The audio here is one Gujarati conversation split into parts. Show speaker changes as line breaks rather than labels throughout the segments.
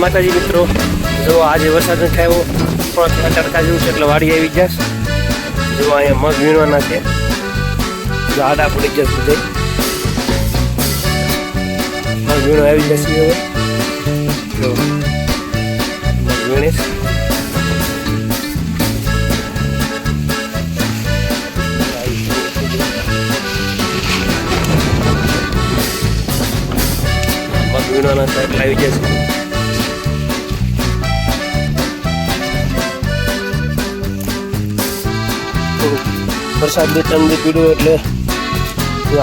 માતાજી મિત્રો, જો આજે વરસાદ નથી આવ્યો, પણ તડકા જેવું છે એટલે વાડી આવી જશે. જો અહીંયા મગ વીણવાના છે, આડા પડી જશે બધે. મગ વીણો આવી જશે હવે. જો મગ વીણીશ. મગ વીણવાના છે એટલે આવી જશે. વરસાદ 2-3 દી પીડ્યો એટલે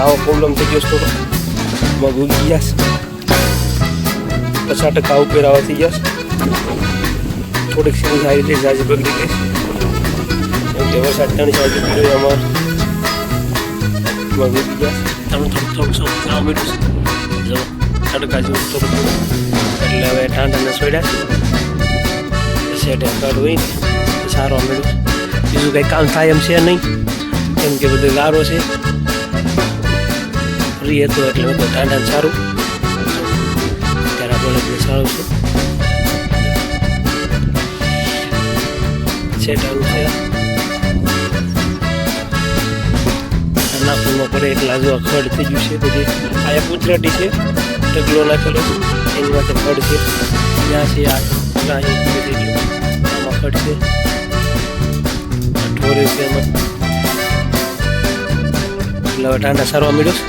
આવો પ્રોબ્લેમ થઈ ગયો થોડો. મગ ઉગી જશે, 50% ઉપર આવવા થઈ જશે. થોડીક સીધી સારી રીતે જાજી બગડી ગઈ એટલે વરસાદ 3-4 દી પીડ્યો અમારે મગ ઉગી જશે. થોડું ખાવા મીઠું જો તડકા જેવું થોડું એટલે હવે ટાંડાને છોડ્યા સેટ કાઢ હોય ને સારો મેળવું. બીજું કંઈ કામ થાય એમ છે નહીં, કેમ કે બધું ગારો છે. ફ્રી હતો એટલે બધું ટાંડાને સારું, ત્યારે આપણે સારું છે સેટાનું છે. નાખવામાં પડે એટલા જો ખડ થઈ ગયું છે બધી. આ કુદરતી છે, ઢગલો નાખેલો છે એની માટે ખડ છે. ત્યાં છે આ થઈ ગયું, આમાં ખડ છે. ઢોરે છે એમાં એટલે હવે ટાંડા સારવા મળ્યો છે.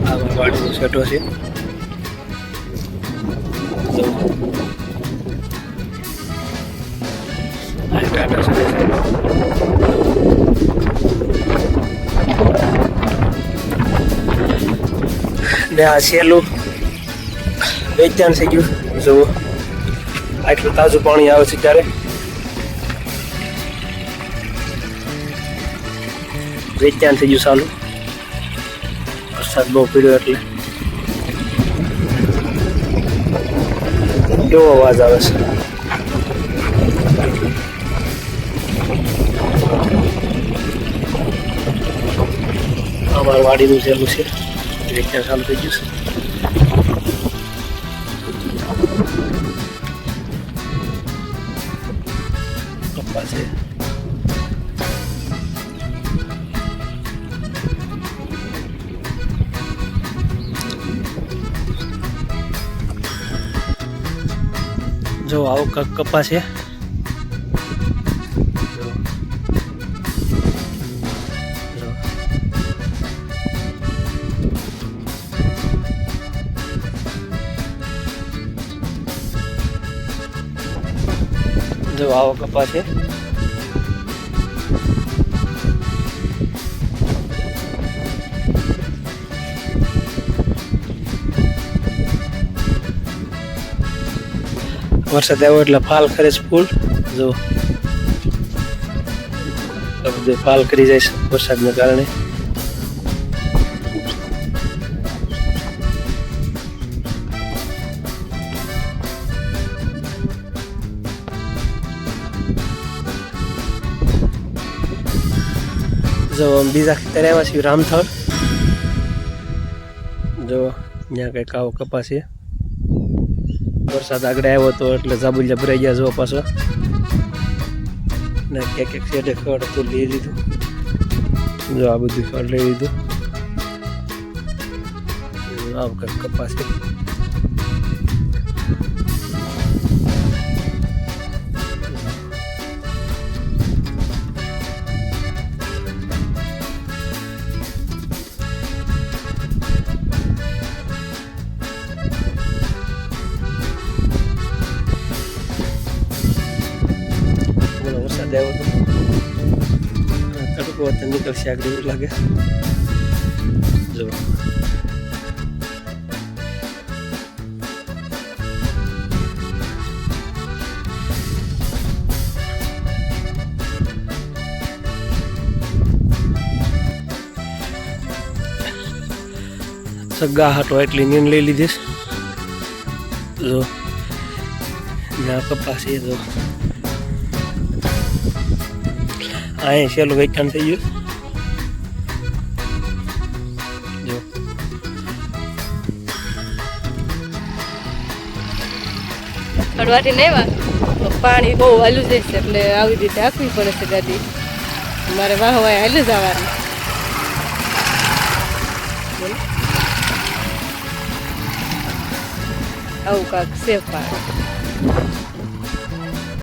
આ વાડીનો સેટો છે. ને આ સહેલું વેચાણ થઈ ગયું. જુઓ આટલું તાજું પાણી આવે છે ત્યારે વેચાણ થઈ ગયું સારું. વરસાદ બહુ પીડ્યો એટલે કેવો અવાજ આવે છે. અમારું વાડીનું સહેલું છે, વેચાણ ચાલુ થઈ ગયું છે. કપા છે. જો આવો કપા છે. જો આવો કપા છે. વરસાદ આવ્યો એટલે ફાલ ખરે છે ફૂલ. જો બધું ફાલ કરી જાય છે વરસાદને કારણે. જો બીજા ખેતર આવ્યા છે રામથળ. જો ત્યાં કંઈક આવો કપાસ છે. વરસાદ આગળ આવ્યો હતો એટલે જાબુલિયા ભરાઈ ગયા. જો પાછો ને એક સેટે ખડ તો લઈ લીધું. જો આ બધું ખડ લઈ લીધું. આવ કંઈક કપાસ છે. વરસાદ આવ્યો હતો, તડકો હતો નીકળશે આગળ એવું લાગે. જો સગા હાટો એટલી નીંદ લઈ લીધીશ. જો ના કપાસ એ જો અહીંયા છેલ્લું વેચાણ થઈ ગયું. જો
અડવાટી નહીં પાણી બહુ હાલું જાય છે એટલે આવી રીતે હાંકવી પડે છે ગાડી. મારે વાહ વાહ હાલું જવાનું. આવું કાંક છે પાણી.